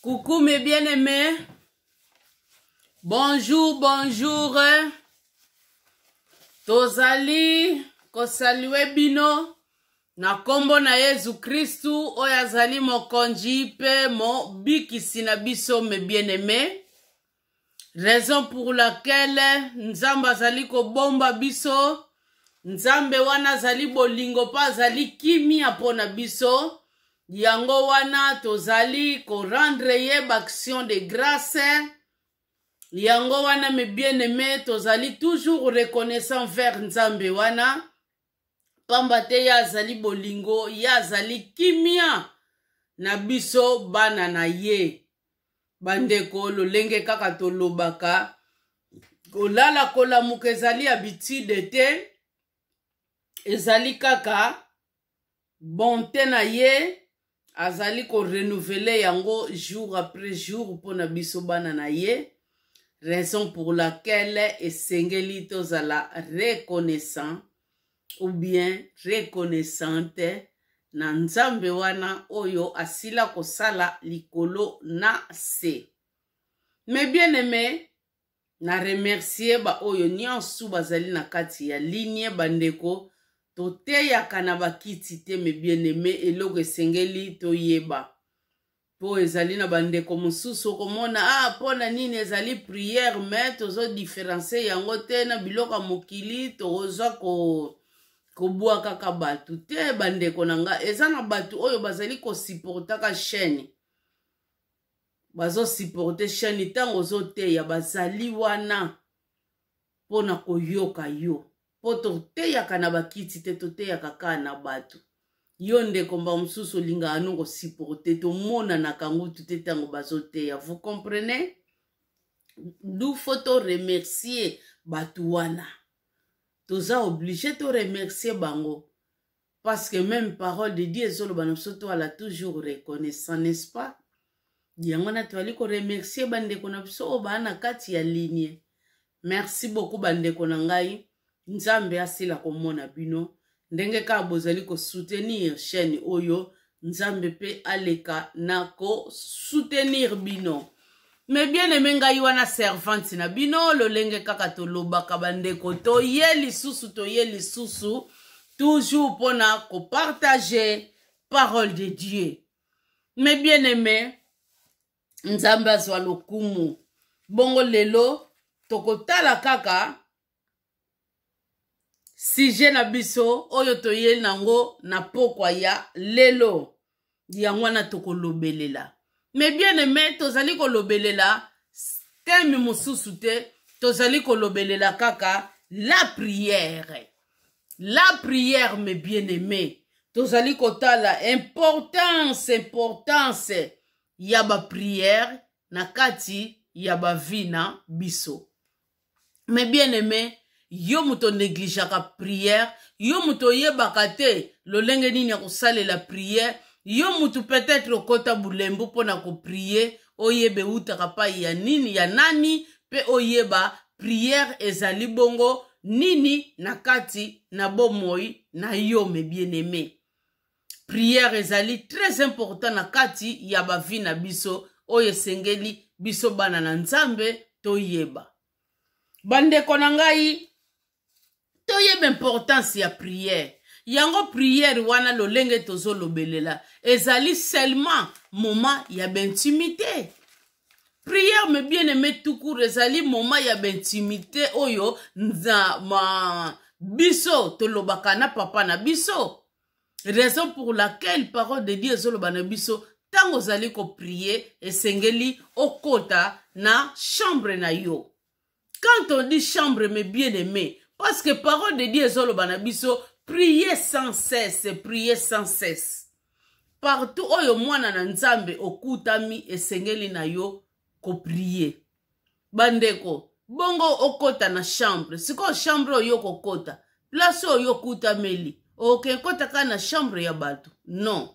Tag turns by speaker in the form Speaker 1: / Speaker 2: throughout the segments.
Speaker 1: Coucou mes bien-aimés. Bonjour, bonjour. Tozali kosalue bino na kombo na Yesu Kristu oyo azali mokonzi pe mo bikisi na biso mes bien-aimés. Raison pour laquelle Nzambe azali kobomba biso. Nzambe wana azali bolingo pa azali kimia pona biso. Yango wana tozali ko rendre ye action de grâce. Yango wana mes bien-aimés tozali toujours reconnaissant vers Nzambe wana. Pambate ya azali bolingo ya azali kimia na biso bana na ye. Bandeko lolenge kaka tolobaka. Kolala kolamuka ezali habitude te. Ezali kaka bonté na ye. Azali ko renouveler yango jour après jour pona biso bana na ye. Raison pour laquelle esengeli tozala reconnaissant ou bien reconnaissante na Nzambe wana oyo asila kosala likolo na se. Mais bien aimé, na remercier ba oyo nyonso bazali na kati ya ligne bandeko. Toteyaka na bakiti te mes bien-aimés eloko esengeli toyeba. Po ezali na bandeko mosusu komona pona nini ezali prière mais tozo différencier yango te na biloko mokili toza ko bua kaka batu te bandeko nanga eza na batu oyo bazali ko supporter ka chaîne. Bazo supporter chaîne tango zo te ya bazali wana pona koyoka yo. Po toteyaka na bakiti te toteyaka kaka na batu. Yo ndeko mba msusu linga anongo supporter to mona na kangutu te tango bazoteya. Vous comprenez? D'où faut to remercier batu wana. Toza obligé to remercier bango. Parce que même parole de Dieu ezolo banamsoto ala toujours reconnaissant, n'est-ce pas? Yango na toali ko remercier bandeko na biso bana kati ya ligne. Merci beaucoup bandeko na ngai. Nzambe asila komona bino. Ndenge ka bozali ko soutenir chaîne oyo. Nzambe pe aleka na ko soutenir bino. Mais bien aimé ngai wana servante na bino. Lolenge kaka tolobaka bandeko. Toye lisusu. Toujours pona ko partager parole de Dieu. Mais bien aimé. Nzambe azwa lokumu. Bongo lelo. Tokotala kaka. Sije na biso oyo toye nango na pokwa ya lelo yango na tokolobelela. Mais bien aimé tozali kolobelela temi mususu te tozali kolobelela kaka la prière. La prière mes bien aimé tozali kotala importance ya ba prière na kati ya ba vina biso. Mais bien aimé yo muto négligaka prière, yo muto yebaka te lolenge nini ya kosale la prière, yo mutu peut-être okota bulembu pona ko prier, oyebe utaka pa ya nini ya nani, pe oyeba prière ezali bongo nini na kati na bomoi na yo mes bien-aimés. Prière ezali très important na kati ya ba vie na biso, oye sengeli biso bana na Nzambe toyeba. Bandeko na ngai toyeba importance ya prière. Yango prière wana lolenge tozo lobelela. Ezali seulement moment ya intimité. Prière me bien aimé tout court ezali moment ya intimité oyo nza ma biso tolobaka na papa na biso. Raison pour laquelle parole de Dieu zoloba na biso tango zali ko prier esengeli okota na chambre na yo. Quand on dit chambre mes bien aimé parce que parole de Dieu zoloba na biso priez sans cesse, priez sans cesse. Partout oyo mwana na Nzambe okutami esengeli na yo ko prier. Bandeko, bongo okota na chambre. Siko chambre oyo kokota. Place oyo kutameli. Ok, kota ka na chambre ya batu. Non.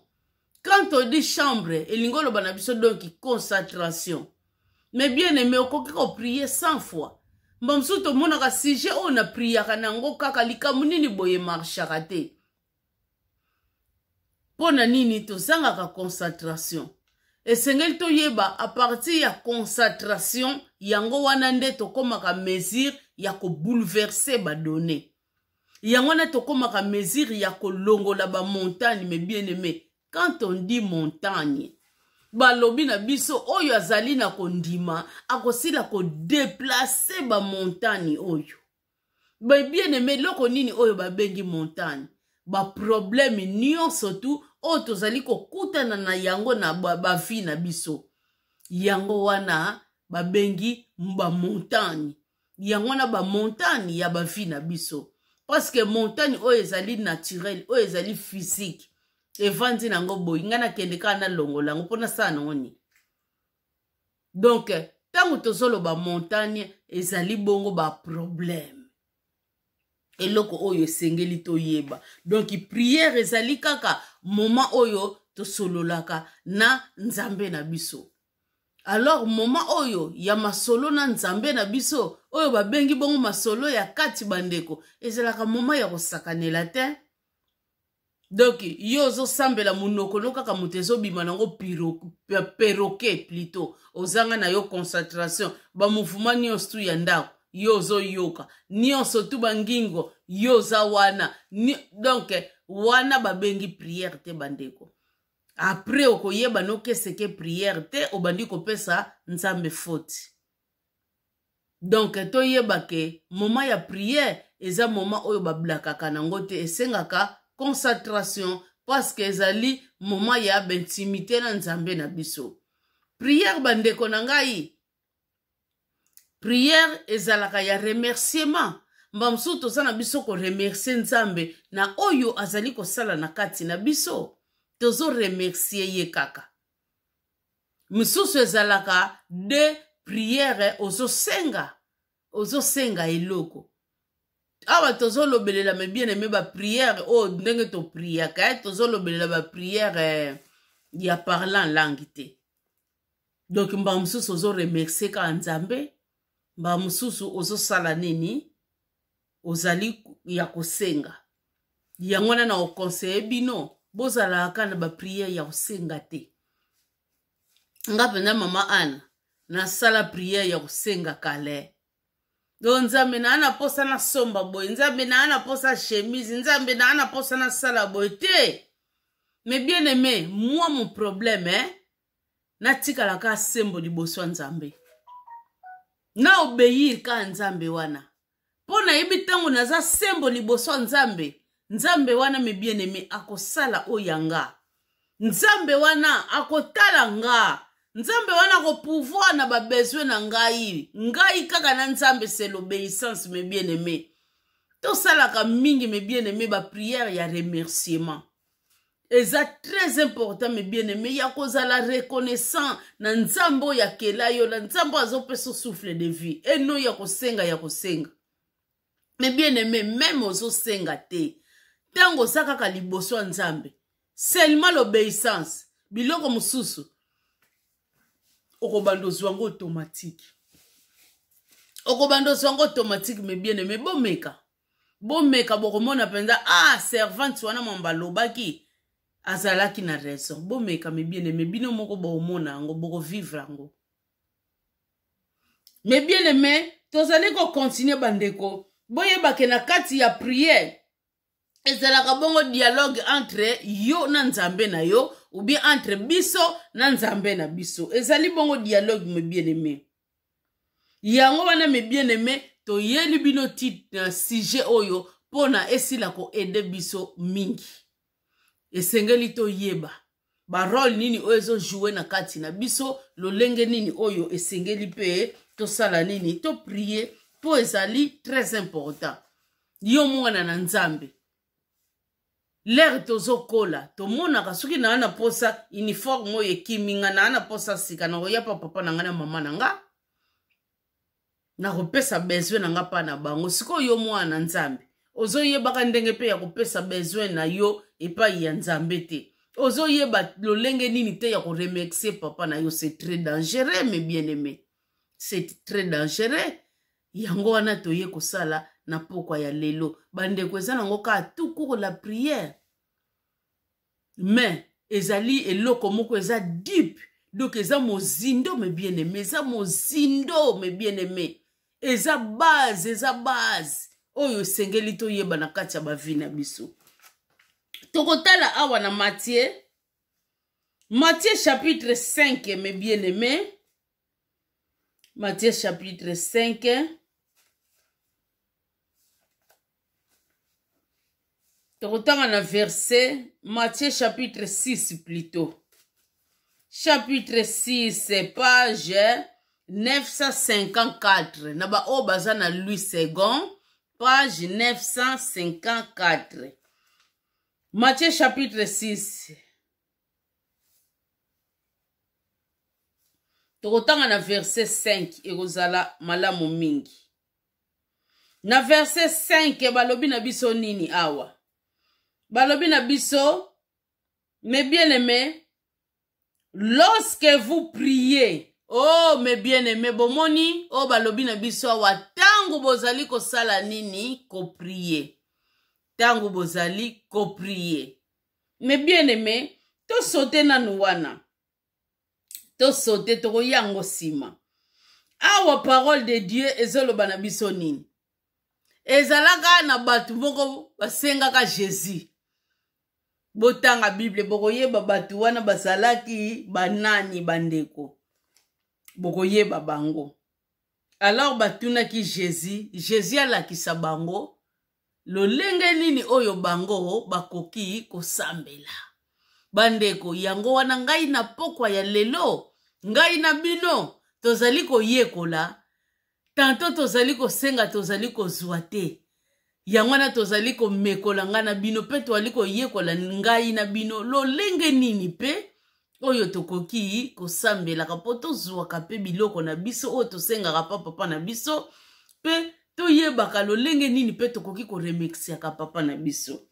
Speaker 1: Quand on dit chambre, elingolo bana biso donc concentration. Mais bien aimé okoki ko prier 100 fois. Mbamsu to mona ka sujet on a priaka nango kaka likamu nini boye marchaka te. Pona nini to zanga ka concentration. esengeli toyeba a partir ya concentration yango wana nde tokomaka mesure ya ko bouleverser ba données. Yango wana tokomaka mesure ya ko longola ba montagne. Mais bien aimé, quand on dit montagne, balobi na biso oyo azali na kondima akosila ko déplacer ba montagne oyo. Ba bien aimé, loko nini oyo ba bengi montagne? Ba problème nyonso tu oyo tozali kokutana na yango na ba vie na biso. Yango wana ba bengi ba montagne. Yango wana ba montagne ya ba vie na biso. Parce que montagne oyo ezali naturel, oyo ezali physique. Evandi nango boy ngana kende kana longola ngo pona sana ngoni. Donc tango tozolo ba montagne ezali bongo ba problème. Eloko oyo esengeli toyeba. Donc prière ezali kaka moment oyo tosololaka na nzambe na biso. Alors moment oyo ya masolo na nzambe na biso oyo babengi bongo masolo ya kati bandeko ezalaka moment ya kosakanela te. Donc yo zo sambela munoko no kaka mutezo bima nango perroquet plutôt ozanga na yo concentration ba mouvement nyonso ya ndako yo zo yoka nyonso tu bangingo yo za wana donc wana babengi prière te bandeko. Après okoyeba no keseke prière te obandi kopesa nzambe faute. Donc toyeba ke moment ya prière eza moment oyo bablakaka nango te esengaka concentration parce que ezali moment ya intimité na nzambe na biso. Prière bandeko na ngai. Prière ezalaka ya remerciement. Mbamsu toza na biso ko remercier nzambe na oyo azali kosala na kati na biso. Tozo remercier ye kaka. Misusu ezalaka de prière ozo senga eloko. Awa tozo lobelela me bien aimé ba prière o ndenge to prière ka tozo lobelela ba prière ya parlant langue te. Donc mba mususu ozo remercier ka nzambe, mba mususu ozo sala nini ozali ya kosenga. Yango na o conseiller bino bozala kana ba prière ya kosenga te. Ngapenda mama Anna na sala prière ya kosenga kale. Do nzambe na ana posa na somba boy, nzambe na ana posa chemise, nzambe na ana posa na sala boy te. Mais bien aimé, moi mon problème na tikala ka sembo liboso nzambe. Na obéir ka nzambe wana. Pona yebi tango naza sembo liboso nzambe. Nzambe wana me bien aimé akosala oyanga. Nzambe wana akotala nga. Nzambe wana ko pouvoir na ba besoin na ngai. Ngai kaka na nzambe c'est l'obéissance me bien aimé. To sala ka mingi me bien aimé ba prière ya remerciement. Eza très important me bien aimé ya kozala reconnaissant na nzambo ya kelayo na nzambo azopeso souffle de vie. Et no ya kosenga ya kosenga. Me bien aimé même ozo senga te. Tango sakaka liboso nzambe. Seulement l'obéissance. Biloko mususu. Okobando zwango automatique. Okobando zwango automatique me bien aimé bomeka. Bomeka bokomona penda servante wana mambalobaki azalaki na raison. Bomeka me bien aimé bino moko bomona ngo boko vivre ngo. Me bien aimé tozali ko continuer bandeko. Boyeba ke na kati ya prière ezalaka bongo dialogue entre yo na nzambe na yo ou bien entre biso na nzambe na biso. Ezali bongo dialogue me bien aimé. Yango wana me bien aimé to yeli bino titre sujet oyo pona esila ko aider biso mingi. Esengeli to yeba ba role nini oyo zo jouer na kati na biso lolenge nini oyo esengeli pe to sala nini to prier po ezali très important. Yo mwana na nzambe. L'air tozo kola, to mona kasuki na ana posa uniforme oye kiminga na ana posa sika na oya papa na ngana mama na nga. Na kopesa besoin na nga pa na bango. Siko yo mwana nzambe. Ozo yeba ndenge pe ya kopesa besoin na yo epa ya nzambe te. Ozo yeba lolenge nini te ya ko remercier papa na yo, c'est très dangereux mes bien-aimés. C'est très dangereux. Yango wana toye kosala na pokwa ya lelo. Bande kweza nango ka tout court la prière. Mais ezali eloko moko eza deep. Donc eza mozindo mes bien-aimés, eza mozindo mes bien-aimés. Eza base. Oyo sengeli to yeba na kati ya bavi na biso. Tokotala awa na Matthieu chapitre 5 mes bien-aimés. Matthieu chapitre 5. Tokotanga na verset Matthieu chapitre 6 plutôt. Chapitre 6 page 954. Naba o baza na Louis II page 954. Matthieu chapitre 6. Tokotanga na verset 5 ekozala malamu mingi. Na verset 5 balobi na biso nini awa? Balobi na biso, mes bien-aimés, lorsque vous priez, oh mes bien-aimés, bomoni, oh balobi na biso awa tangu bozali kosala nini ko prier. Tangu bozali ko prier. Mes bien-aimés, to sote nanu wana. To sote toko yango sima. Awa parole de Dieu ezoloba na biso nini. Ezalaka na batu moko basengaka Jésus. Botanga Bible bokoyeba batu wana basalaki banani bandeko. Bokoyeba bango. Alors batunaki Jésus alakisa bango. Lolenge nini oyo bango bakoki kosambela. Bandeko yango wana ngai na pokwa ya lelo. Ngai na bino tozali koyekola. Tanto tozali kosenga tozali kozwa te. Yango wana tozali komekola nga na bino pe toali koyekola ngai na bino lolenge nini pe oyo tokoki kosambelaka po tozwaka pe biloko na biso oyo tosengaka papa na biso pe toyebaka lolenge nini pe tokoki koremexiaka papa na biso.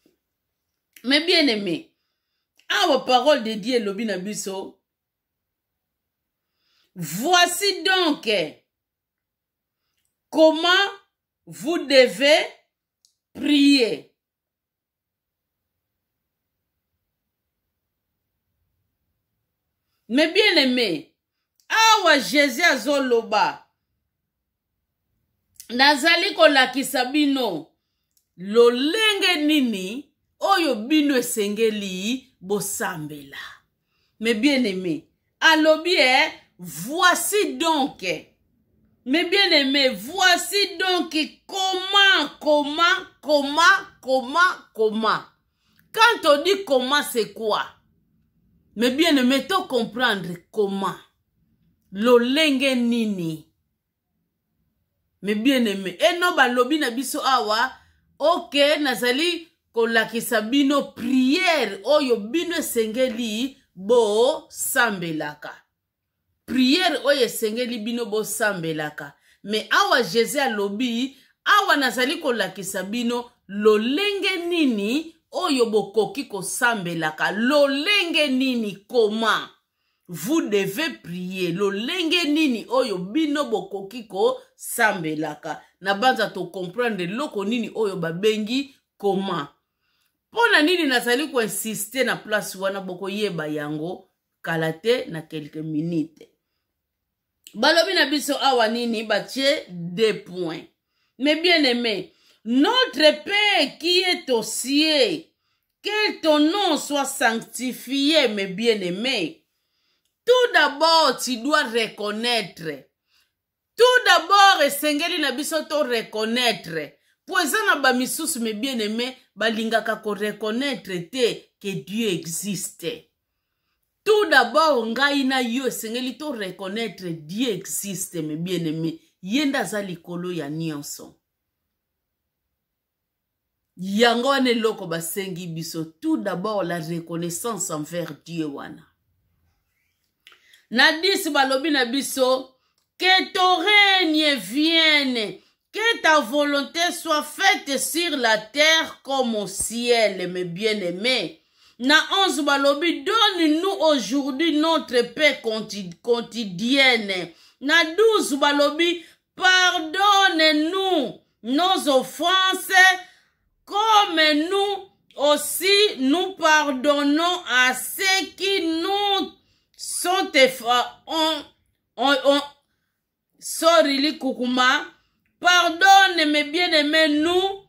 Speaker 1: Mais bien aimé, awa parole de Dieu lobi na biso. Voici donc comment vous devez prier. Mais bien aimé, awa Jésus azoloba nazali kolakisa bino lolenge nini oyo bino esengeli bosambela. Mais bien aimé, alobi voici donc. Mais bien aimé, voici donc comment. Quand on dit comment, c'est quoi? Mais bien aimé, to comprendre comment. Lolenge nini. Mais bien aimé, et non ba lobi na biso awa, ok, nazali kolakisa bino prière oyo bino sengeli bo sambelaka. Prière oye sengeli bino bo sambelaka. Mais awa Jésus alobi, awa nazali kolakisa bino lolenge nini oyo bokoki ko sambelaka. Lolenge nini comment vous devez prier. Lolenge nini oyo bino bokoki ko sambelaka. Na banza to comprendre loko nini oyo babengi comment. Pona nini nazali ko insister na place wana boko yeba yango kalate na quelques minutes. Balobi na biso awa nini batie 2 points. Mais bien aimé, notre Père qui est aux cieux, que ton nom soit sanctifié, mes bien-aimés. Tout d'abord, tu dois reconnaître. Tout d'abord, esengeli na biso to reconnaître. Poeza na ba misusu, mes bien-aimés, balingaka ko reconnaître te que Dieu existe. Tout d'abord, ngai na yo sengeli to reconnaître Dieu existe, mes bien-aimés. Yenda za likolo ya nyonso. Yango ane loko basengi biso. Tout d'abord, la reconnaissance envers Dieu wana. Na disi balobi na biso, que ton règne vienne, que ta volonté soit faite sur la terre comme au ciel, mes bien-aimés. Na 11 balobi, donne-nous aujourd'hui notre paix quotidienne. Na 12 balobi, pardonne-nous nos offenses comme nous aussi nous pardonnons à ceux qui nous sont sorry li kukuma, pardonne mes bien-aimés nous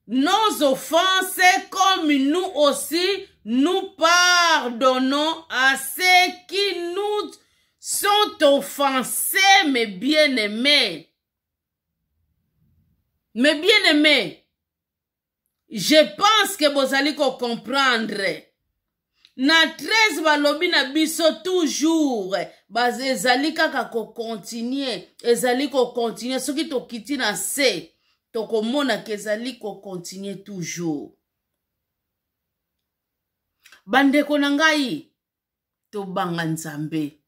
Speaker 1: nos offenses comme nous aussi nous pardonnons à ceux qui nous sont offensés, mes bien-aimés. Mes bien-aimés, je pense que vous allez comprendre. Na 13 balobi na biso toujours ezali kaka ko continuer, ezali ko continuer soki tokiti na se tokomona ke ezali ko continuer toujours. Bandeko na ngai tobanga Nzambe.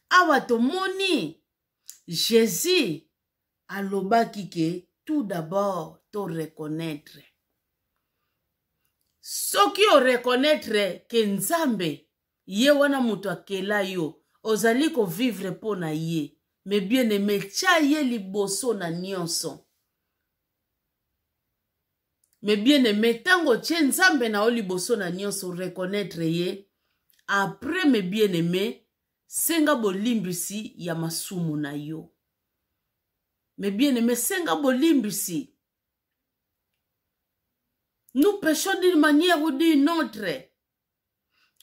Speaker 1: Awa tomoni Jésus alobaki ke tout d'abord to reconnaître. Soki o reconnaître ke Nzambe ye wana mutu akela yo ozali ko vivre po na ye, me bien aimé tia ye liboso na nyonso. Me bien aimé tango tie Nzambe na o liboso na nyonso reconnaître ye, après me bien aimé senga bolimbisi ya masumu na yo. Me bien aimé senga bolimbisi. Nous péchons d'une manière ou d'une autre.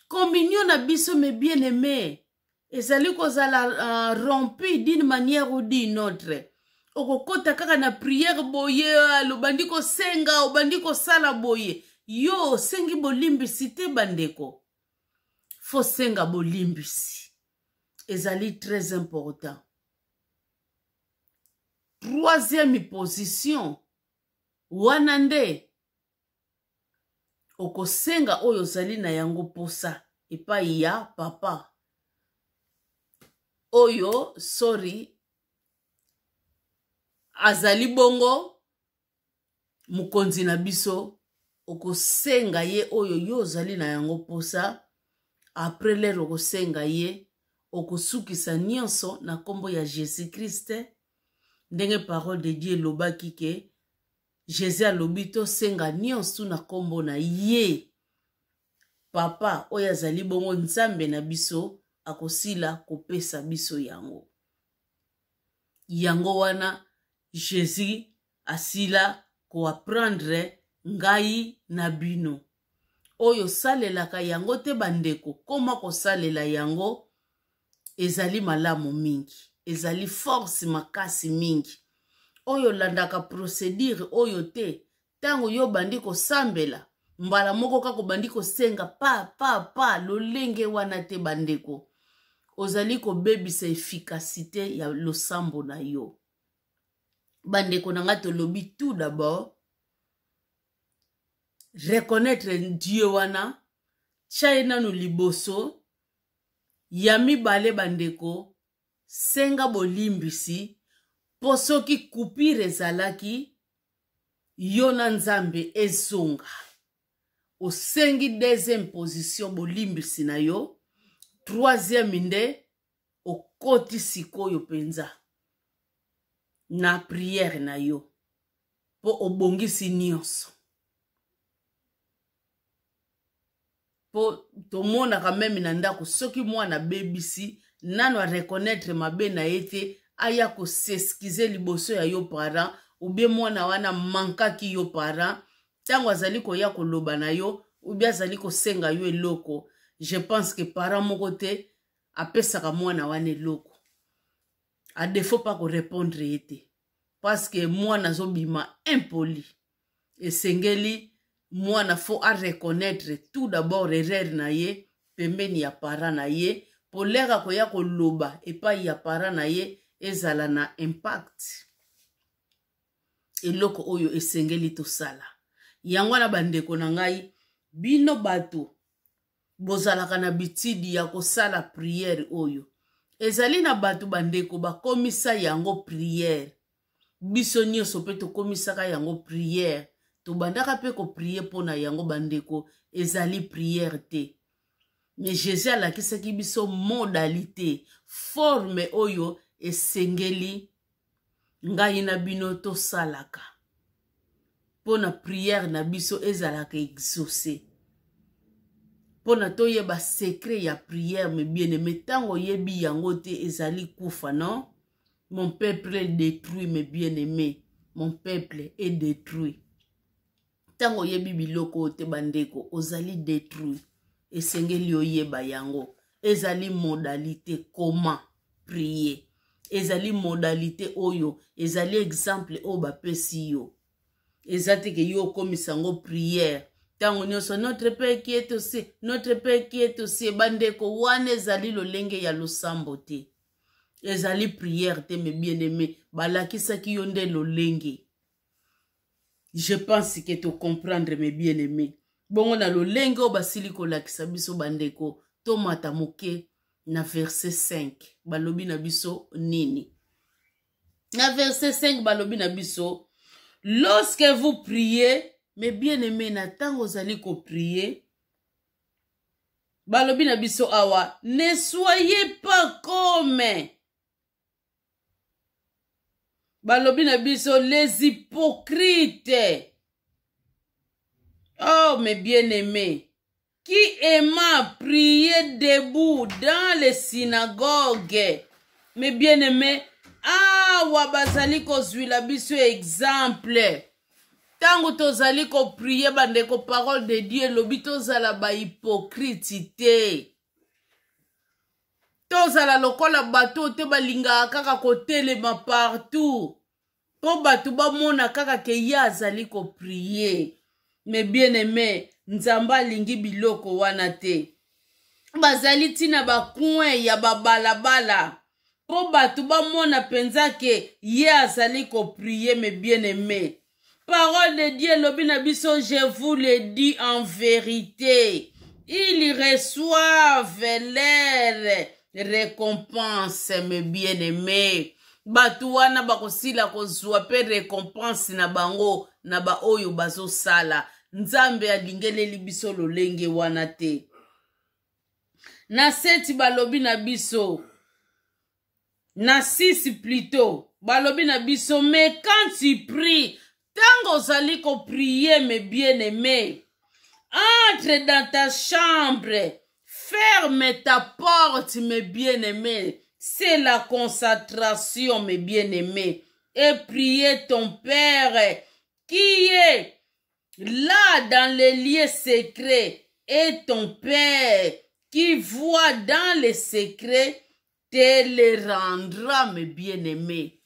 Speaker 1: Communion na biso mes bien-aimés. Ezali kozala rompu d'une manière ou d'une autre. Okokota kaka na prière boye, lobandi ko senga, obandi ko sala boye. Yo, sengi bolimbisi te bandeko. Fo senga bolimbisi. Ezali très important. Troisième position. Wanande. Okosenga oyo zali na yango posa epai ya papa. Oyo, sorry, azali bongo mukonzi na biso. Okosenga ye oyo yo zali na yango posa. Après lero okosenga ye, okosukisa nyonso na kombo ya Jésus Christ. Ndenge parole de Dieu lobaki ke Jésus alobi to senga nyonso na kombo na ye. Papa oyo azali bongo Nzambe na biso akosila kopesa biso yango. Yango wana Jésus asila ko apprendre ngai na bino. Oyo salelaka yango te bandeko, koma ko salela yango ezali malamu mingi, ezali force makasi mingi. Oyo landaka procédure oyo te, tango yo bandi ko sambela, mbala moko kako bandi ko senga pa lolenge wana te bandeko. Ozali ko bebisa efficacité ya losambo na yo. Bandeko nanga tolobi tout d'abord reconnaître Dieu wana, chaina no liboso, yami bale bandeko, senga bolimbisi, posoki kupire zalaki, yona Nzambe ezonga. Osengi deuxième position bolimbisi na yo, troisième inde, okoti sikoyo penza. Na prière na yo, po obongisi nyonso. Po tomona quand même na ndako soki mwana bebisi nano a reconnaître mabe na ete aya ko s'excuser liboso ya yo parent ou bien mwana wana mankaki yo parent tango azali ko ya ko loba na yo ou bien azali ko senga yo eloko. Je pense que parent moko te apesaka mwana wana eloko. A défaut pas ko répondre ete parce que mwana zo bima impoli et sengeli mwana faut à reconnaître tout d'abord erreur na ye pembeni ya para na ye polera ko ya ko loba epai ya para na ye ezala na impact eloko oyo esengeli to sala. Yango na bandeko na ngai bino bato bozalaka na bitidi ya ko sala prière oyo ezali na bato bandeko bakomisa yango prière. Biso nyonso pe tokomisaka yango prière. Tobandaka pe ko prier pona yango bandeko ezali prière te. Mais Jésus alakisaki biso modalité, forme oyo esengeli ngai na bino to salaka. Pona prière na biso ezalaka exaucé. pona toyeba secret ya prière me bien-aimé tango yebi yango te ezali kufa non. Mon peuple est détruit mes bien-aimés. Mon peuple est détruit. Tango yebi biloko te bandeko ozali détruit. Esengeli oyeba yango. Ezali modalité comment prier. Ezali modalité oyo. Ezali exemple o bapesi yo. Ezate ke yo komisango prière. Tango nyonso notre Père qui est aussi. Notre Père qui est aussi. Bandeko wane ezali lolenge ya losambo te. Ezali prière te mes bien-aimés. Balakisa ki yonde lolenge. Je pense que tu comprendre mes bien-aimés. Bongo na lolenge o basili kolakisa biso bandeko. Tomata moke na verset 5. Balobi na biso nini. Na verset 5 balobi na biso. Lorsque vous priez, mes bien-aimés na tango zali ko prier. Balobi na biso awa. Ne soyez pas comme balobi na biso les hypocrites. Oh mes bien-aimés, qui aiment prier debout dans les synagogues. Mes bien-aimés, wabazali kozwila biso exemple. Tango tozali ko prier bandeko parole de Dieu lobi tozala ba hypocrite te. Tozala lokola bato te balinga kaka kotelema partout. Po bato bamona kaka ke ya azali ko prier. Mais bien-aimé, nzamba lingi biloko wana te. Bazali tina bakuen ya babalabala. Po bato bamona penza ke ya azali ko prier mes bien-aimés. Parole de Dieu lobi na biso, je vous le dis en vérité. Ils reçoivent leur récompense mes bien-aimés. Batu wana bakosila kozwa pe récompense na bango na ba oyo bazo sala. Nzambe alingeleli biso lolenge wana te. Na 7 balobi na biso. Na 6 plutôt. Balobi na biso, mais quand tu pries, tango zali ko prier mes bien-aimés, entre dans ta chambre, ferme ta porte mes bien-aimés. C'est la concentration mes bien-aimés. Et prier ton Père qui est là dans les lieux secrets. Et ton Père qui voit dans les secrets te les rendra mes bien-aimés.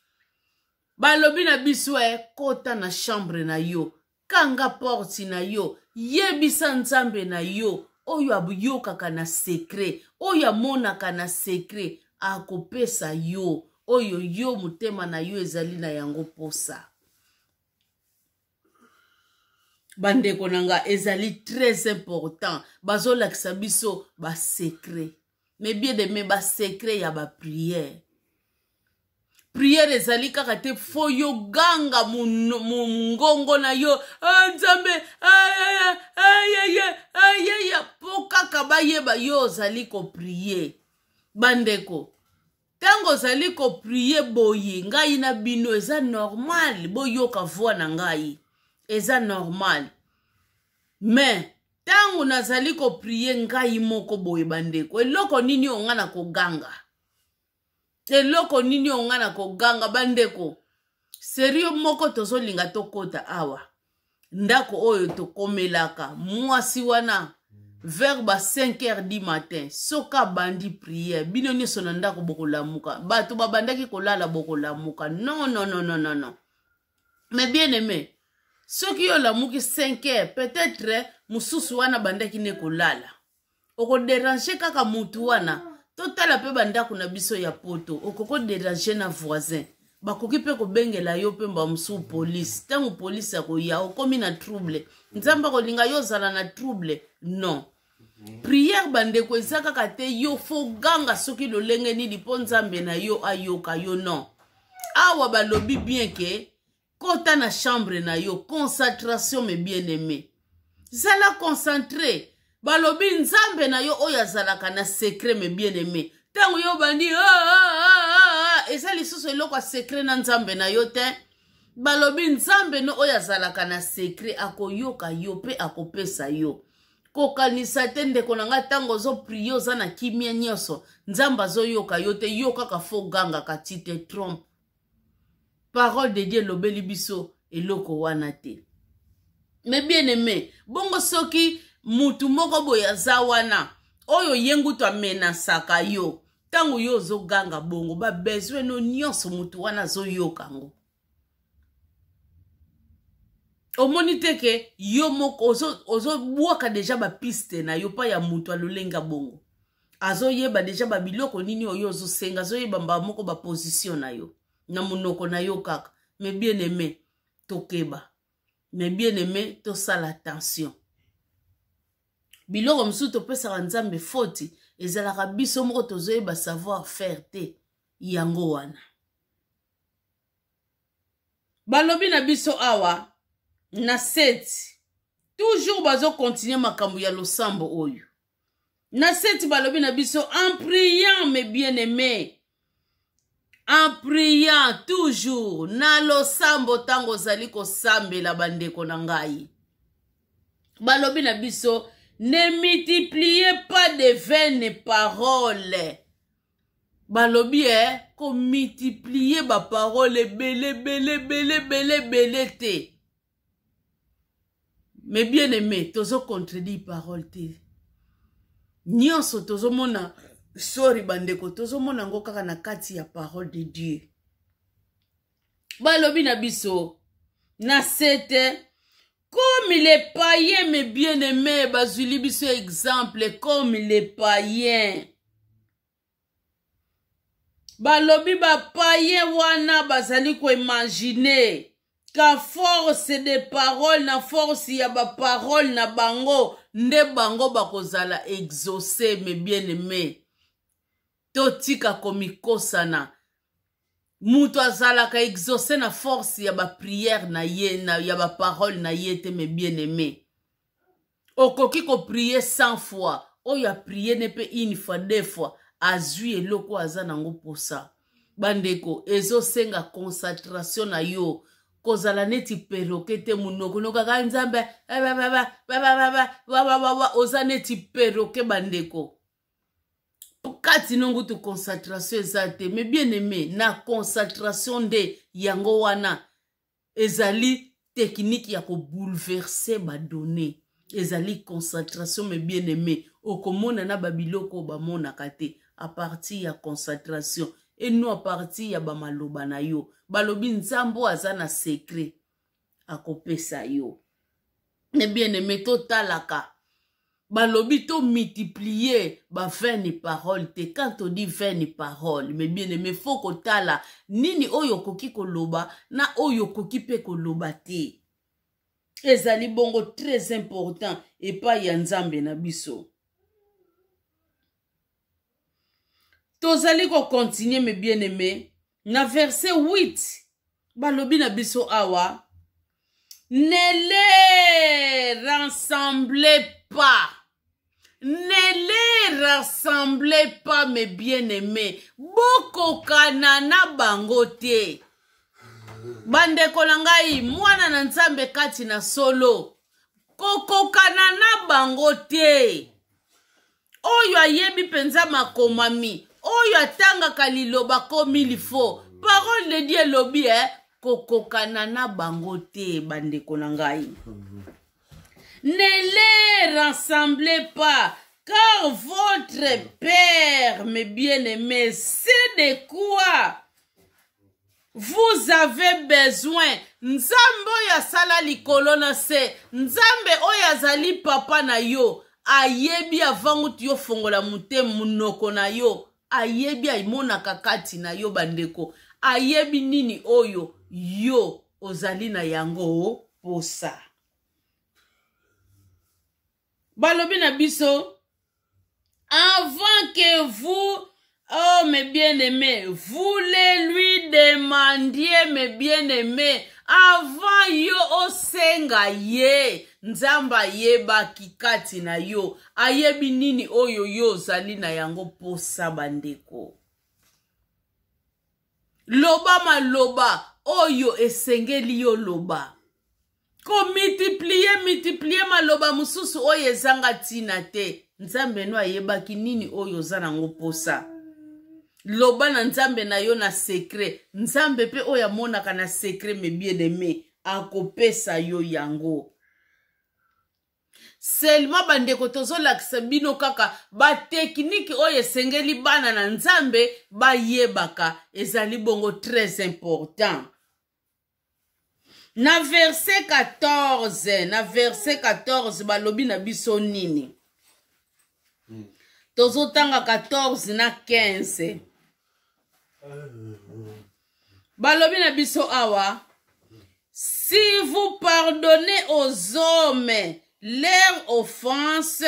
Speaker 1: Balobi na biso kota na chambre na yo, kanga porte na yo, yebisa nzambe na yo, oyo abuyokaka na secret, oyo amonaka na secret, akopesa yo, oyo yo mutema na yo ezali na yango posa. Bandeko nanga ezali très important, bazolakisa biso ba secret. Mais bien de ba secret ya ba prière. Prière ezali kaka te fo yo ganga mungongo na yo. Nzambe po kaka bayeba yo zali ko prier. Bandeko, tango zali ko prier boye ngai na bino eza normal boyo ka voix na ngai. Eza normal. Mais tango nazali ko prier ngai moko boye bandeko, eloko nini ongana ko ganga? Eloko nini ongana ko ganga bandeko? Serio moko tozo linga tokota awa. Ndako oyo tokomelaka. Mwasi wana vers 5h du matin. Soka bandi prière. Bino nyoso na ndako bokolamuka. Bato babandaki kolala bokolamuka. Non. Mais bien aimé. Soki yo lamuki 5h, peut-être mususu wana bandaki ne kolala. Oko déranger kaka mutu wana. Totala pe bandako na biso ya poto. Okoko déranger na voisin. Bakoki pe ko bengela yo pe mba musu police. Tangu police yako ya okomi na trouble. Nzamba ko linga yo zala na trouble. Non. Prière bandeko ezaka kate yo fo ganga soki lolenge ni dipo nzambe na yo ayoka yo non. Awa balobi bien ke kota na chambre na yo concentration mes bien-aimés. Zala concentré. Balobi nzambe na yo oya zalaka na secret mes bien-aimés. Tango yo bandi eza lisusu eloko a secret na nzambe na yo te. Balobi nzambe no oya zalaka na secret akoyoka yo pe akopesa yo. kokanisa te ndeko na nga ntango ozoprie oza na kimia nyonso nzambe azoyoka yo te yo kaka fo ogangaka ti te trompe. Parole de Dieu lobeli biso eloko wana te. Mais bien aimé, bongo soki mutu moko boye aza wana oyo yengu to amenasaka yo tango yo ozoganga bongo ba besoin no nyonso mutu wana azoyoka ngo. Omoni te ke yo moko ozo bwaka deja ba piste na yo pa ya mutu alolenga bongo. Azo yeba deja ba biloko nini oyo ozo senga, azo yeba mba moko ba position na yo na munoko na yo kaka. Mais bien aimé, tokeba. Mais bien aimé, to sala attention. Biloko msu to pesa nzambe foti ezalaka biso moko tozo yeba savoir faire te yango wana. Balobi na biso awa na seti toujours bazo continuer makambo ya losambo oyo. Na seti balobi na biso en priant mes bien-aimés. En priant toujours na losambo tango zali ko sambela bandeko na ngai. Balobi na biso ne multipliez pas de vaines paroles. Balobi ko multiplier ba parole belé te. Mais bien aimé, tozo contredit parole te. Nyonso tozo mona sorry bandeko tozo mona ngo kaka na kati ya parole de Dieu. Balobi na biso na sete comme les païens mes bien-aimés bazuli biso exemple comme les païens. Balobi ba païens wana bazali ko imaginer ka force de parole na force ya ba parole na bango nde bango bakozala exaucer mes bien-aimés. Totika komikosana. Mutu azalaka exaucer na force ya ba prière na ye na ya ba parole na ye te mes bien-aimés. Okoki ko prier 100 fois. Oyo a prier ne pe une fois, 2 fois. Azui eloko aza nango posa. Bandeko ezo senga concentration na yo. Kozala neti perroquet te munoko no kaka nzambe oza neti perroquet bandeko. Kati nongo tu concentration ezate. Mais bien aimé, na concentration de yango wana ezali technique ya ko bouleverser ba données. Ezali concentration mais bien aimé. Okomona na babiloko ba mona kate à partir ya concentration et non à partir ya ba maloba na yo. Balobi nzambo aza na secret akopesa yo. Mais bien aimé totalaka. Balobi to multiplier ba vaines paroles te. Quand on dit vaines paroles, mais bien aimé faut ko tala nini oyo koki koloba na oyo koki pe koloba te. Ezali bongo très important et pas ya nzambe na biso. Tozali ko continuer mes bien aimés. Na verset 8, balobi na biso awa, ne les rassemblez pas. Ne les rassemblez pas, mes bien-aimés. Boko kanana bangote. Bandeko langai, mwana na nzambe kati na solo. Koko kanana bangote. Oyo ayebi penza makomami. Oyo atanga kaliloba komi lifo. Parole de Dieu lobi koko kanana bangote bandeko langai. Ne les rassemblez pas, car votre Père, mes bien-aimés, c'est de quoi vous avez besoin. Nzambe oya sala likolo na se, nzambe oya zali papa na yo, ayebi avangu tiyo fongola mute munoko na yo, ayebi aimona kakati na yo bandeko, ayebi nini oyo yo ozali na yango posa. Balobi na biso, avant que vous, oh mes bien-aimés, vous les lui demandiez mes bien-aimés, avant yo osenga ye, nzamba yeba kikati na yo, ayebi nini oyo yo zali na yango posa bandeko. Loba maloba, oyo esengeli yo loba. multiplie maloba mususu oyo ezanga tina te. Nzambe no ayebaki nini oyo oza nango posa. Loba na nzambe na yo na secret. Nzambe pe oyo amonaka na secret me bien aimé. Akopesa yo yango. Seulement bandeko tozolakisa bino kaka ba technique oyo esengeli bana na nzambe ba yebaka ezali bongo très important. Na verset 14 balobi na biso nini? Tozotanga 14 na 15. Balobi na biso awa. Si vous pardonnez aux hommes leur offense,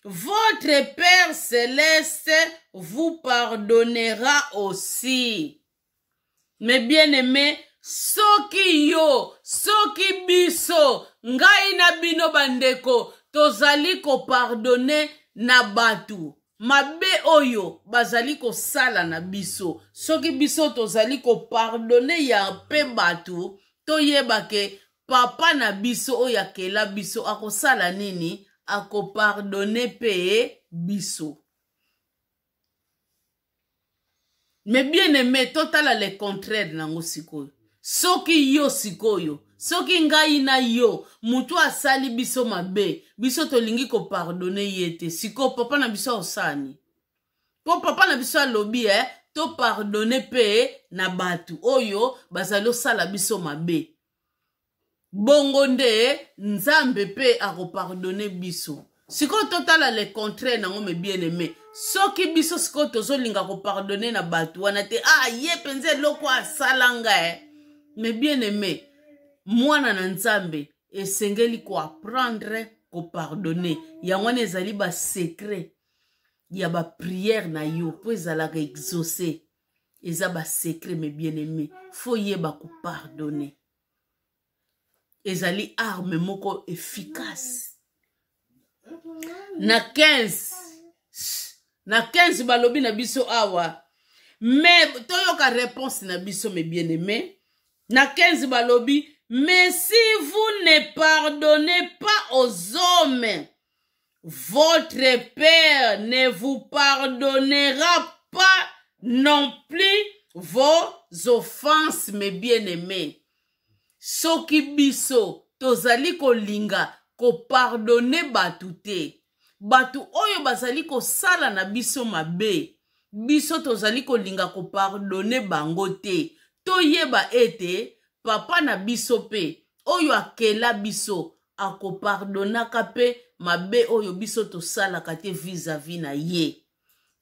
Speaker 1: votre Père céleste vous pardonnera aussi. Mes bien-aimés, soki biso, ngai na bino bandeko, tozali ko pardonner na batu. Mabe oyo, bazali ko sala na biso. Soki biso tozali ko pardonner ya pe batu, toyeba ke papa na biso oyo akela biso akosala nini? Ako pardonner pe biso. Mais bien aimé, totala le contraire nango sikoyo. Soki yo sikoyo, soki ngai na yo, mutu asali biso mabe, biso tolingi ko pardonner yete. Siko papa na biso osani. Po papa na biso alobi to pardonner pe na batu oyo bazalo sala biso mabe. Bongo nde nzambe pe ako pardonner biso. Siko totala le contraire nango me bien aimé. Soki biso siko tozolinga ko pardonner na batu wana te ye penze loko asalanga Me bien aimé, mwana na nzambe esengeli ko apprendre ko pardonner. Yangwane ezali ba secret. Ya ba prière na yo po ezalaka exaucé. Eza ba secret me bien aimé. Faut yeba ko pardonner. Ezali arme moko efficace. Na 15 balobi na biso awa. Mais toyoka réponse na biso me bien aimé. Na 15 balobi, mais si vous ne pardonnez pas aux hommes, votre Père ne vous pardonnera pas non plus vos offenses, mes bien-aimés. Soki biso, tozali kolinga, ko pardonner batu te. Batu oyo bazali ko sala na biso mabe. Biso tozali kolinga ko pardonner bango te. Toyeba ete, papa na biso pe, oyo akela biso, ako pardonaka pe, mabe oyo biso to sala kate vis-à-vis na ye.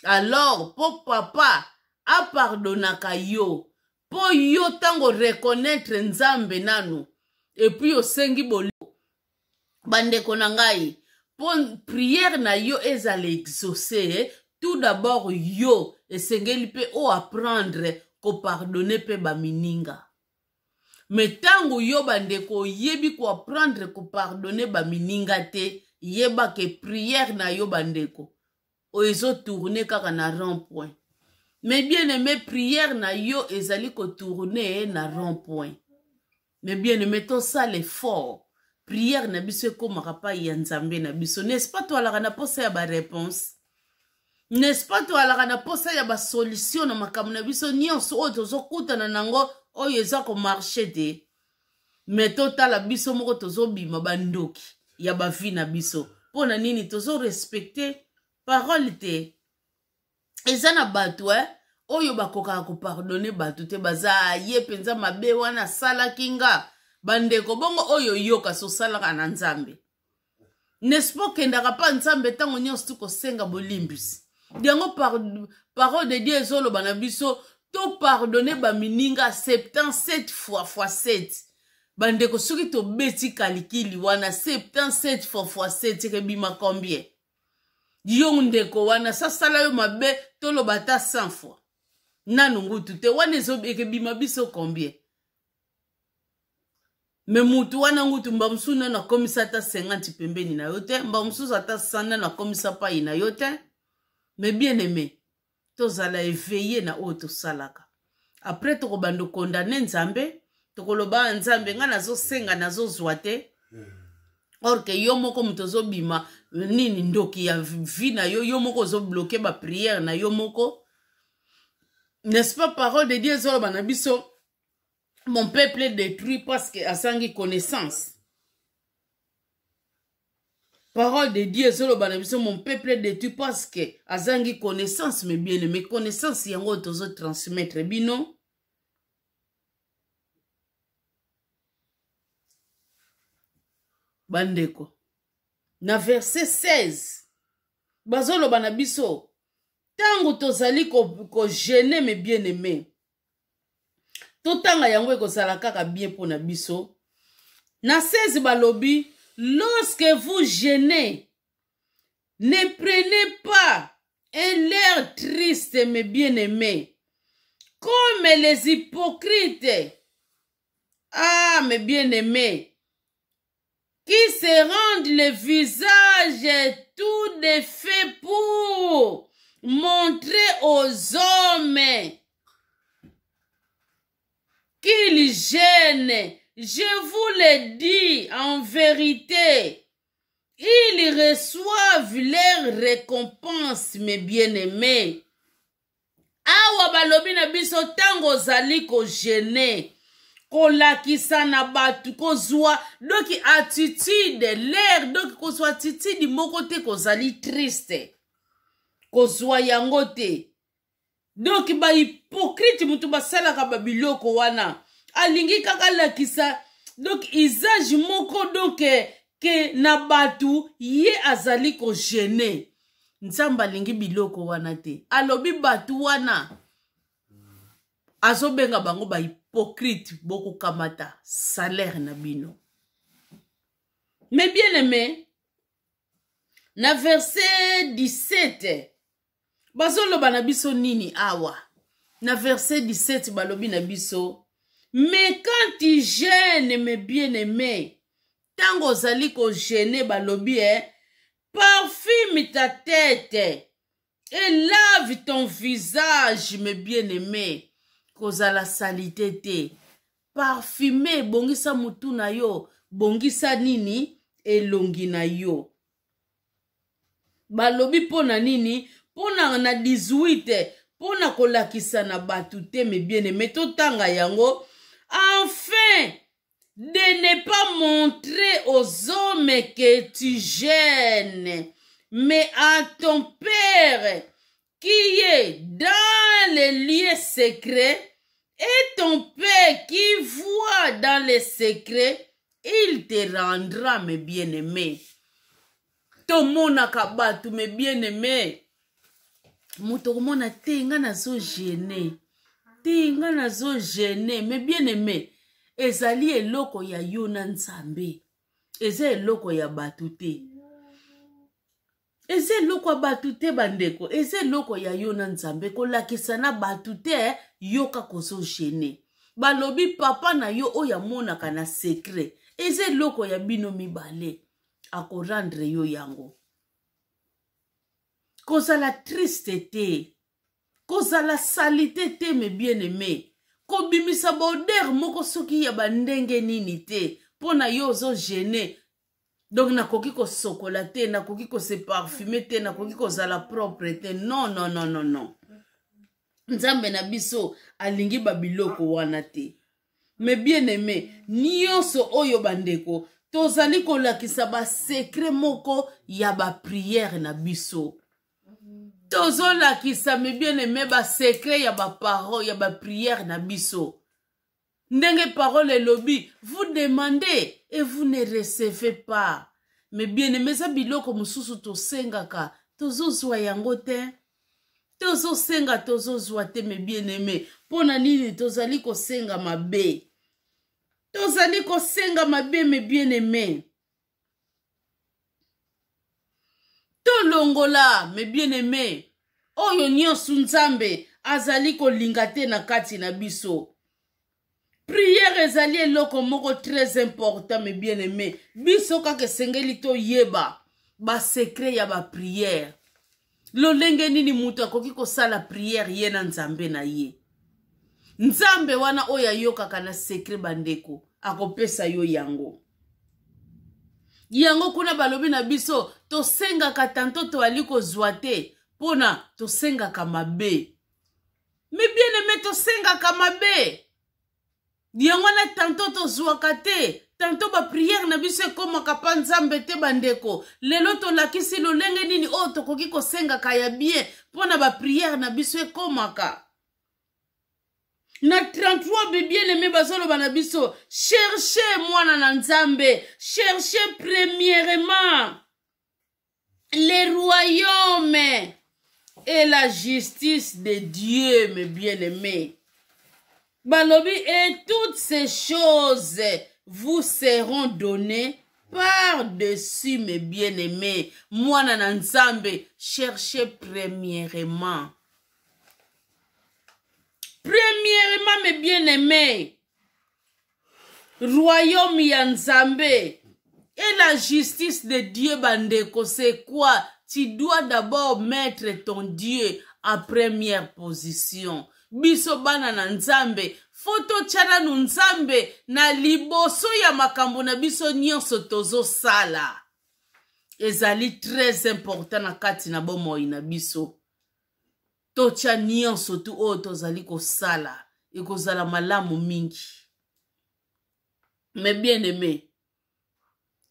Speaker 1: Alors, po papa, a pardonaka yo, po yo tango reconnaître nzambe nanu, et puis osengi boli, bandeko na ngai, po prière na yo ezale exaucé, tout d'abord yo, esengeli pe o apprendre, ko pardonner pe ba mininga. Mais tango yo bandeko yebi ko apprendre ko pardonner ba mininga te, yeba ke prière na yo bandeko. O ezo tourner kaka na rond-point. Mais bien aimé prière na yo ezali ko tourner na rond-point. Mais bien aimé to ça l'effort. Prière na biso komaka pa ya nzambe na biso. N'est-ce pas toi la na posa ya ba réponse? N'est-ce pas toi la na posa ya ba solution na makambo na biso nyonso oyo tozokutana nango oyo eza ko marché te. Mais totala biso moko tozobima bandoki ya ba vie na biso. Pona nini tozo respecter parole te. Eza na batu oyo bakoka ko pardonner batu te baza ye penza mabe wana sala kinga bandeko bongo oyo yoka so sala kana nzambe. N'est-ce pas kendaka pa nzambe tango nyonso tuko senga bolimbisi. Diango parole de Dieu ezolo banabiso to pardonner ba mininga 77 fois x 7. Bandeko soki to beti kalikili wana 77 fois x 7 rebima combien? Yo ndeko wana sasala yo mabe to lo bata 100 fois. Nanu ngutu te wana ezo rebima biso combien? Me mutu wana ngutu mbamsuna na komisa ta 50 pembeni na yote, mbamsusa ta 100 na komisa pa ina yote. Mais bien aimé, tozala éveillé na oto salaka. Après toko bando condamner nzambe, toko loba nzambe nga nazo senga nazo zwate, Or que yo moko mutozo bima nini ndoki ya vina yo moko zo bloquer ba prière na yo moko. N'est-ce pas parole de Dieu zolo banabiso mon peuple est détruit parce que asangi connaissance. Parole de Dieu zolo banabiso mon peuple est détruit parce que asangi connaissance mais bien mes connaissances yango tozo transmettre bino. Bandeko. Na verset 16. Bazolo banabiso. Tango tozali ko gêner mes bien-aimés. Totanga yango ko sala kaka bien pour na biso. Na 16 balobi, lorsque vous gênez, ne prenez pas un air triste mes bien-aimés, comme les hypocrites. Ah mes bien-aimés, qui se rendent le visage tout défait pour montrer aux hommes qu'ils gênent. Je vous le dis en vérité, ils reçoivent leur récompense, mes bien-aimés. Awa balobi na biso tango zali ko gêner. Kolakisa na batu kozwa doki attitude l'air doki kozwa attitude moko te kozali triste kozwa yango te doki ba hypocrite mutu basalaka babiloko wana alingi kaka lakisa doki usage moko doki ke na batu ye azali ko gêner nzamba alingi biloko wana te alobi batu wana azobenga bango ba hypocrite beaucoup kamata salaire na bino. Mais bien aimé, na verset 17, bazolo banabiso nini awa. Na verset 17 balobi na biso, mais quand tu gênes mes bien aimés, tango zali ko gêner balobi parfume ta tête et lave ton visage mes bien aimés. Kozala salité te parfumé bongisa mutu na yo bongisa nini elongi na yo balobi pona nini pona na 18 pona kolakisa na batu te me bien aimé totanga yango enfin de ne pas montrer aux hommes que tu gênes mais à ton Père qui est dans les lieux secrets, et ton Père qui voit dans les secrets, il te rendra, mes bien-aimés. Tomona kabatu, mes bien-aimés. Moutomona tenga na zo gêné. Tenga na zo gêné, mes bien-aimés. Ezali eloko ya yona nzambe. Eze eloko ya batute. Eze loko ya batute bandeko, eze loko ya yona nzambe kolakisa na batute yoka kozo gêner. Balobi papa na yo oya monaka na secret. Eze loko ya bino mibale ako rendre yo yango. Kozala triste te, kozala salite te me bien aimé. Kobimisa boder moko soki ya bandenge nini te, pona yo zo gêner. Donc nakoki ko sokola te, nakoki ko se parfumer te, nakoki ko zala propre te. Non, non, non, non, non. Nzambe na biso alingi babiloko wana te. Mais bien aimé, nyonso oyo bandeko, tozali kolakisa ba secret moko ya ba prière na biso. Tozo lakisa me bien aimé ba secret ya ba parole, ya ba prière na biso. Ndenge parole lobby, vous demandez et vous ne recevez pas. Mais bien aimé, ça biloko mususu to sengaka, tozo zwa yango te. Tozo senga tozo zwa te me bien aimé. Pona nini tozali ko senga mabe. Tozali ko senga mabe me bien aimé. Tolongola me bien aimé. Oyo nyonso nzambe azali ko lingate na kati na biso. Prière ezali eloko moko très important mes bien-aimés. Biso kaka sengeli to yeba ba secret ya ba prière. Lolenge nini mutu akoki kosala prière ye na nzambe na ye. Nzambe wana oya yoka kana secret bandeko akopesa yo yango. yango kuna balobi na biso tosengaka tanto toali kozwa te pona tosengaka mabe. Me bien aimé tosengaka mabe. Yango na tanto tozwaka te. Tanto ba prière na biso ekomaka pa nzambe te bandeko. Lelo tolakisi lolenge nini o tokoki kosengaka ya bien pona ba prière na biso ekomaka. Na 33 bien aimé bazolo banabiso, cherchez mwana na nzambe, cherchez premièrement les royaumes et la justice de Dieu, mes bien-aimés. Balobi, et toutes ces choses vous seront données par-dessus, mes bien-aimés. Mwana na nzambe, cherchez premièrement. Premièrement, mes bien-aimés, royaume ya Nzambe et la justice de Dieu bandeko, c'est quoi? Tu dois d'abord mettre ton Dieu en première position. Biso bana na Nzambe, foto tchana nu Nzambe na liboso ya makambo na biso nyonso tozo sala. Ezali très important na kati na bomoi na biso. Tocha nyonso tu o tozali kosala ekozala malamu mingi. Mais bien aimé,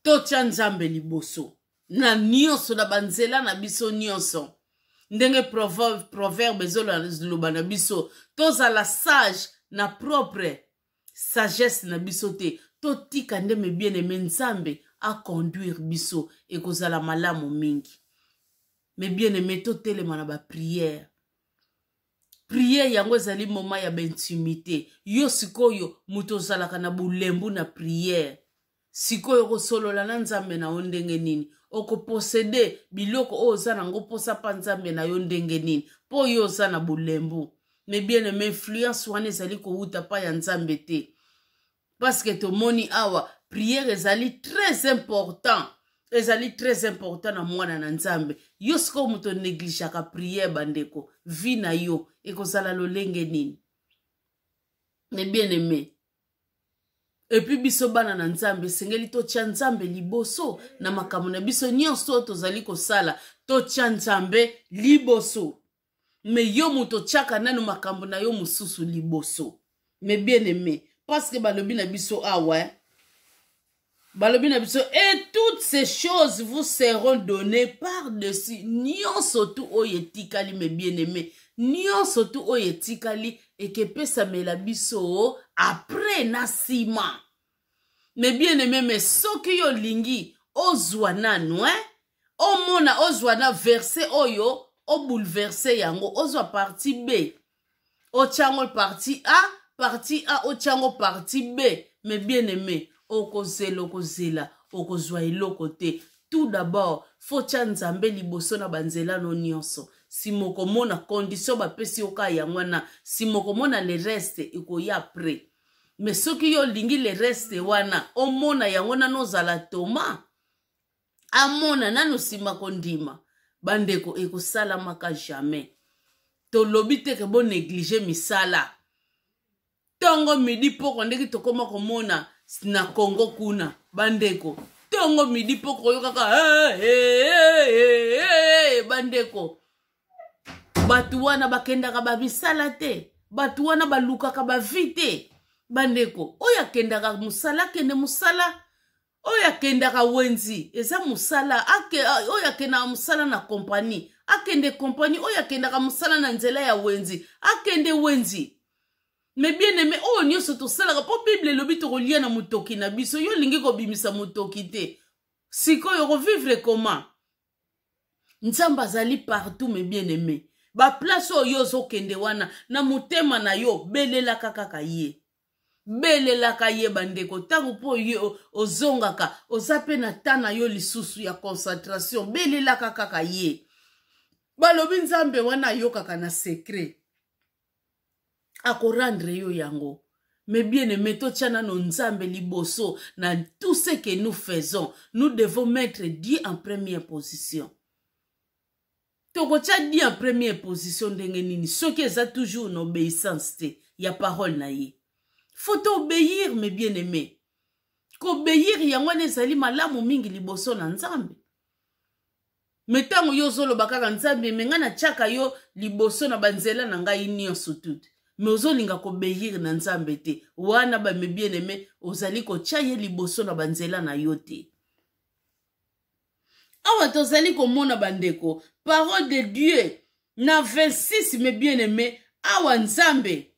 Speaker 1: tocha Nzambe liboso na nyonso na banzela na biso nyonso. Ndenge proverbe ezoloba na biso, tozala sage na propre sagesse na biso te. Totika ndeme bien aimé Nzambe a conduire biso ekozala malamu mingi. Mais bien aimé, totelema na ba prière. Prière yango ezali moma ya intimité. Yo sikoyo muto zalaka na bulembu na prière. Sikoyo kosolola na Nzambe na ondenge nini. Oko posede biloko oza nango posa pa Nzambe na yo ndenge nini. Po yo oza na bulembu. Mais bien aimé, influence wane ezali kouta pa ya Nzambe te. Parce que tomoni awa, prière ezali très important. Ezali très important na mwana na Nzambe. Yo siko muto neglijaka prière bandeko. Vi na yo. Ekozala lolenge nini. Mais bien aimé. Et puis biso bana na Nzambe. Sengeli to tia Nzambe liboso. Na makamu na biso nyonso tozali kosala. To tia Nzambe liboso. Mais yo muto tiaka nanu makamu na yo mususu liboso. Mais bien aimé. Parce que balobi na biso awa. Balobi na biso, et toutes ces choses vous seront données par-dessus. Nyonso tu oyetikali, mes bien-aimés. Nyonso tu oyetikali et que pesa me la biso après na sima. Mes bien-aimés, mais soki yo lingi ozwana no, omona ozwana verset oyo o bouleverser yango ozwa partie B. O chango partie A o chango partie B. Mes bien-aimés, okozela okozwa eloko te. Tout d'abord, faut tia Nzambe liboso na banzela no nyonso. Si moko mona condition ba pesi oka yangwana, si moko mona le reste ekoya après. Mais soki yo lingi le reste wana, omona yangwana no zala toma. Amona nanu sima kondima. Bandeko ekosala maka jamais. To lobite ke bon négliger misala. Tongo midi poko ndeki tokoma komona na Congo kuna bandeko. Tongo midi poko yo kaka bandeko. Batu wana bakenda ka babisala te. Batu wana baluka ka bavite. Bandeko, oya kenda ka musala kende musala. Oya kenda ka wenzi, eza musala. Oya kenda musala na kompani. Akende kompani, oya kenda ka musala na nzela ya wenzi. Akende wenzi. Mais bien aimé, oh nyonso to sala po Bible lobi to kolia na mutoki na biso yo lingi ko bimisa mutoki te. Siko yo vivre comment? Nzamba zali partout mes bien aimés. Ba place yo zo kende wana na mutema na yo belela kaka ye. Belela kaye bandeko tangu po yo ozongaka ozape na tana yo lisusu ya concentration belela kaka ye. Balobi Nzambe wana yo kaka na secret. Ako rendre yo yango. Mais bien aimé, to tchana no Nzambe liboso na tout ce que nous faisons. Nous devons mettre Dieu en première position. Toko tcha Dieu en première position ndenge nini. Ce qui est toujours une obéissance te. Ya parole na ye. Faut obéir mes bien aimés. Kobeir yango ezali malamu mingi liboso na Nzambe. Metango yo zolo bakaka Nzambe menga na chaka yo liboso na banzela na ngai nyonso tutu. Me ozolinga kobeir na Nzambe te. Wana ba me bien aimé ozali ko chaye liboso na banzela na yo te. Awa tozali komona bandeko, parole de Dieu na 26 me bien aimé, awa Nzambe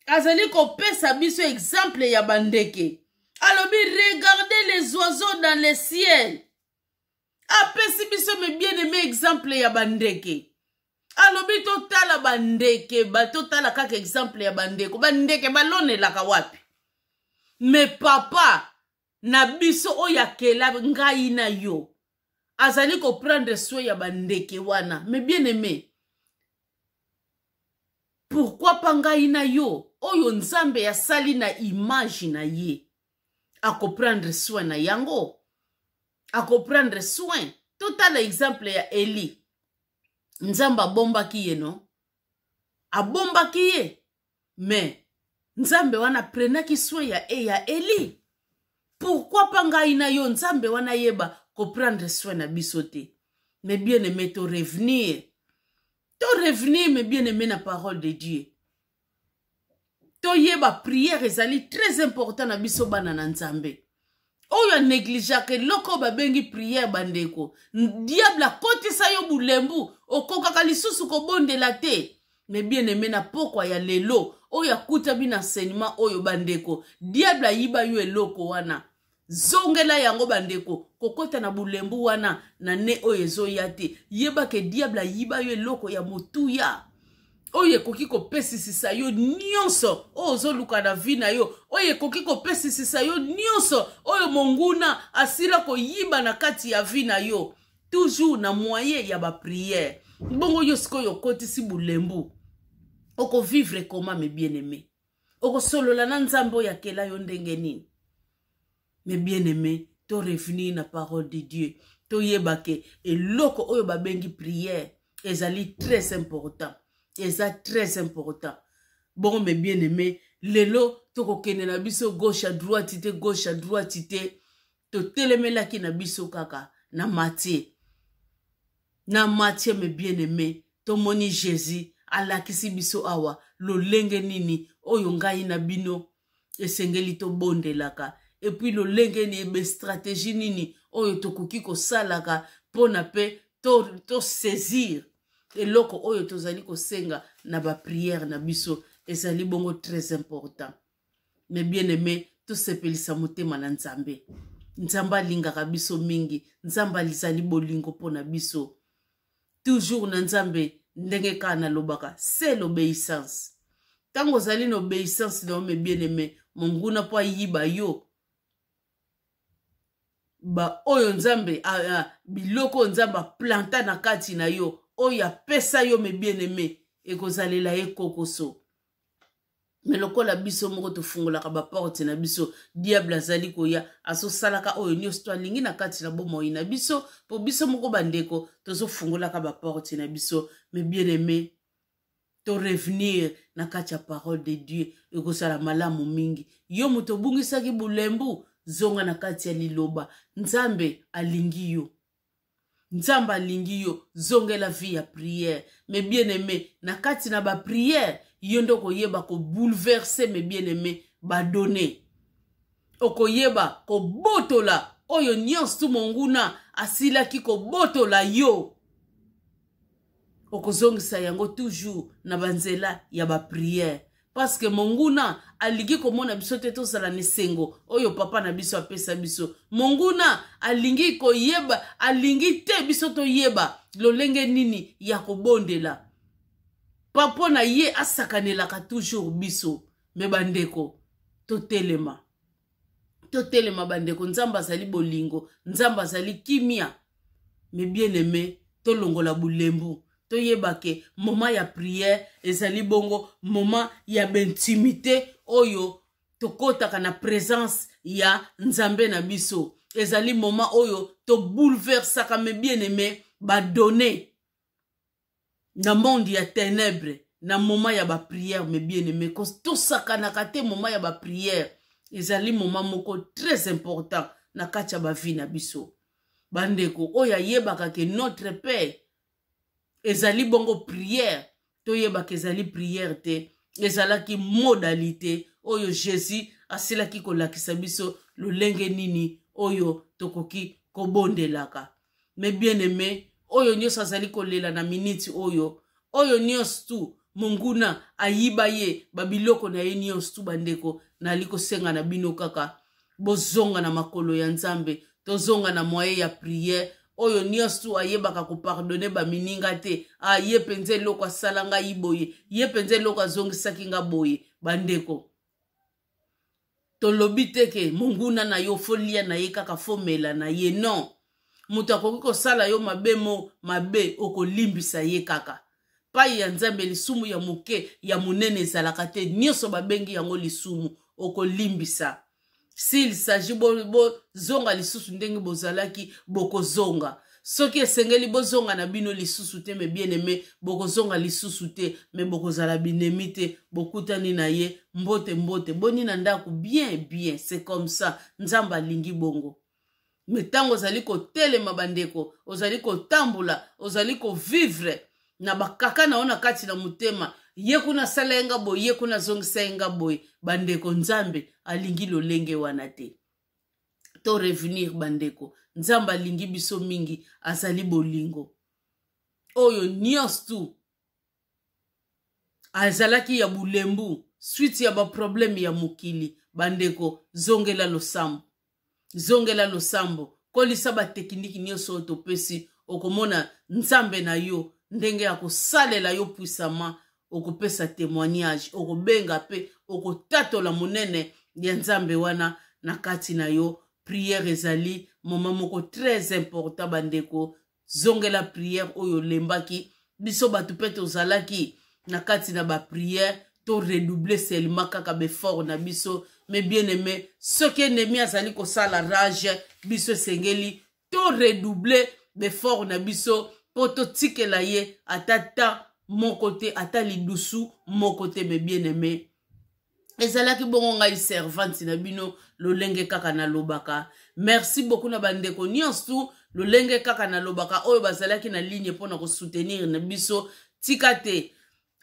Speaker 1: azali kopesa biso exemple ya bandeke. Alobi regardez les oiseaux dans le ciel. Apesi biso me bien aimé exemple ya bandeke. Alobi totala bandeke, totala kaka exemple ya bandeko. Bandeke balonelaka wapi? Me papa na biso oya kela ngai na yo. Azali ko prendre soin ya bandeke wana. Me bien aimé. Pourquoi pa ngai na yo? Oyo Nzambe ya sali na image na ye. Ako prendre soin na yango. Ako prendre soin. Total exemple ya Eli. Nzambe abombaki ye no? Abombaki ye. Mais Nzambe wana prenaki soin ya Eli. Pourquoi pa ngai na yo Nzambe wana yeba ko prendre soin na biso te? Mais bien aimé to revenir. To revenir mais bien aimé na parole de Dieu. To yeba prière ezali très important na biso bana na Nzambe. Oyo négligake loko babengi prière bandeko. Diable akotisa yo bulembu okokaka lisusu kobondela te. Mais bien aimé na pokwa ya lelo oyo akuta bina enseignement oyo bandeko. Diable ayiba yo eloko wana. Zongela yango bandeko kokota na bulembu wana na ne oyo ezoya te. Yeba ke diable ayiba yo eloko ya motuya. Oye koki ko pesisisa yo nyonso ozo luka na vi na yo. Oye koki ko pesisisa yo nyonso oyo monguna asila ko yiba na kati ya vi na yo. Toujours na moyen ya ba prière. Bongo yo sikoyo kotisi bulembu. Oko vivre comment mes bien-aimés. Oko solola na Nzambe ya kela yo ndenge nini. Mes bien-aimés, to revenir na parole de Dieu. To yebake eloko oyo babengi prière ezali très important. Et ça très important. Bon, mes bien-aimés, lelo, toko kene na biso gauche à droite, to telemela ki na biso kaka, na Matthieu. Na Matthieu, mes bien-aimés, to moni Jésus, ala kisi biso awa, lo lenge nini, oyo ngai na bino, esengeli to bonde laka. Et puis lo lenge ni ebe stratégie nini, oyo to kukiko salaka, pona pe, to saisir. Et loko oyo tozali ko senga na ba prière na biso ezali bongo très important. Mais bien aimé, tout sepelisa motema na Nzambe. Nzamba lingaka biso mingi, Nzamba lizali bolingo pona biso. Toujours na Nzambe ndenge ka na lobaka, c'est l'obéissance. Tango zali na obéissance na me bien aimé, monguna po yiba yo. Ba oyo Nzambe biloko Nzamba planta na kati na yo. Oya pesa yo me bien aimé et kozalela ye kokoso. Mais lokola biso moko to fungola ka ba porte na biso diable azali koya aso salaka oyo nyonso to alingi na kati na bomo ina biso po biso moko bandeko tozo fungola ka ba porte na biso me bien aimé to revenir na kati ya parole de Dieu e kosala malamu mingi yo moto bungisaki bulembu zonga na kati ya liloba Nzambe alingi yo. Nzamba lingi yo zongela vie ya prière. Mais bien aimé, na kati na ba prière, yondo ko yeba ko bouleverser mes bien aimé, ba donner. Oko yeba ko botola, oyo nyonso monguna asila ki ko botola yo. Oko zongisa yango toujours na banzela ya ba prière. Parce que monguna aligi komona biso te tozala nesengo oyo papa na biso apesa biso. Monguna alingi ko yeba, alingi te biso to yeba lolenge nini ya kobondela. Papa na ye asakanelaka toujours biso. Me bandeko to telema. To telema bandeko Nzamba zali bolingo, Nzamba zali kimia. Me bien aimé to longola bulembu. To yebake moment ya prière ezali bongo moment ya intimité oyo tokotaka na présence ya Nzambe na biso ezali moment oyo to bouleversaka me bien aimé ba donner na monde ya ténèbres na moment ya ba prière me bien aimé ko to sakanaka te moment ya ba prière ezali moment moko très important na kati ya bavi na biso bandeko oyo ayebaka ke notre père ezali bongo prière toyebaka ezali prière te ezalaki modalité oyo Jésus asilaki kolakisa biso lolenge nini oyo tokoki kobondelaka. Mais bien aimé oyo nyonso azali kolela na miniti oyo nyonso tu monguna ayiba ye babiloko na ye nyonso tu bandeko nali kosenga na bino kaka bozonga na makolo ya Nzambe tozonga na moyen ya prière oyo nyonso tu ayebaka kopardonner bamininga te ye penze eloko asala ngai boye ye penze eloko azongisaki nga boye bandeko tolobi te ke monguna na yo folia na ye kaka fomela na ye non mutu akoki kosala yo mabe okolimbisa ye kaka pai ya Nzambe lisumu ya moke ya munene ezalaka te nyonso babengi yango lisumu okolimbisa. S'il s'agit zonga lisusu ndenge bozalaki bokozonga soki esengeli bozonga na bino lisusu te me bien aimé bokozonga lisusu te me bokozala binemi te bokutani na ye mbote boni na ndako bien c'est comme ça Nzamba lingi bongo. Metango ozali kotelema bandeko ozali kotambula ozali kovivre na bakaka na ona kati na mutema ye kuna sala yenga boye ye kuna zongisa yenga boye bandeko Nzambe alingi lolenge wana te to revenir bandeko Nzamba alingi biso mingi azali bolingo oyo nyonso tu azalaki ya bulembu suite ya ba problème ya mokili bandeko zongela losambo kolisa ba tekniki nyonso topesi okomona Nzambe na yo ndenge ya kosalela yo puissamment okopesa témoignage okobenga pe okotatola monene ya Nzambe wana na kati na yo. Prière ezali moment moko très important bandeko zongela prière oyo lembaki biso batu pe tozalaki na kati na ba prière to redoubler seulement kaka befort na biso. Mais bien aimé soki ennemi azali kosala rage biso sengeli to redoubler befort na biso po totikela ye atata mon côté ata lidusu mon côté. Mais bien aimé ezalaki bongo ngai servante na bino lolenge kaka na lobaka. Merci beaucoup na bandeko nyonso lolenge kaka na lobaka oyo bazalaki na ligne pona ko soutenir na biso tikate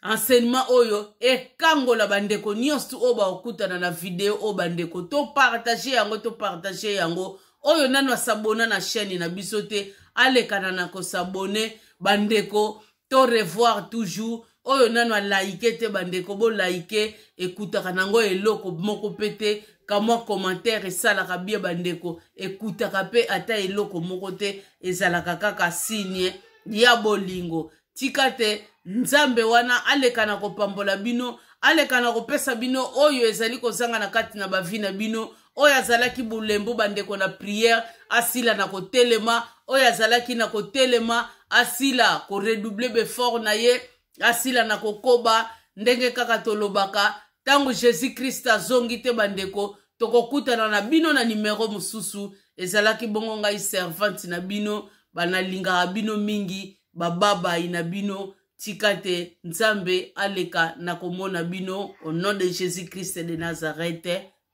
Speaker 1: enseignement oyo ekangola bandeko nyonso oyo bakutana na video o bandeko to partager yango oyo nano asabona na chaîne na biso te alekana na ko s'abonner bandeko to revoir toujours oyo nano like te bandeko bo like ekutaka nango eloko moko pete kamwa commentaire esalaka bien bandeko ekutaka pe ata eloko moko te ezalaka kaka signe ya bolingo tikate Nzambe wana alekana kopambola bino alekana kopesa bino oyo ezali kozanga na kati na bavi na bino oyo azalaki bulembo bandeko na prière asila na kotelema oyo azalaki na kotelema asila ko redoubler befort na ye asila na kokoba ndenge kaka tolobaka tango Jésus Christ azongi te bandeko tokokutana na bino na numero mususu ezalaki bongo ngai servante na bino banalinga bino mingi bababa ina bino tikate Nzambe aleka na komona bino au nom de Jésus Christ de Nazareth.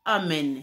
Speaker 1: Amen.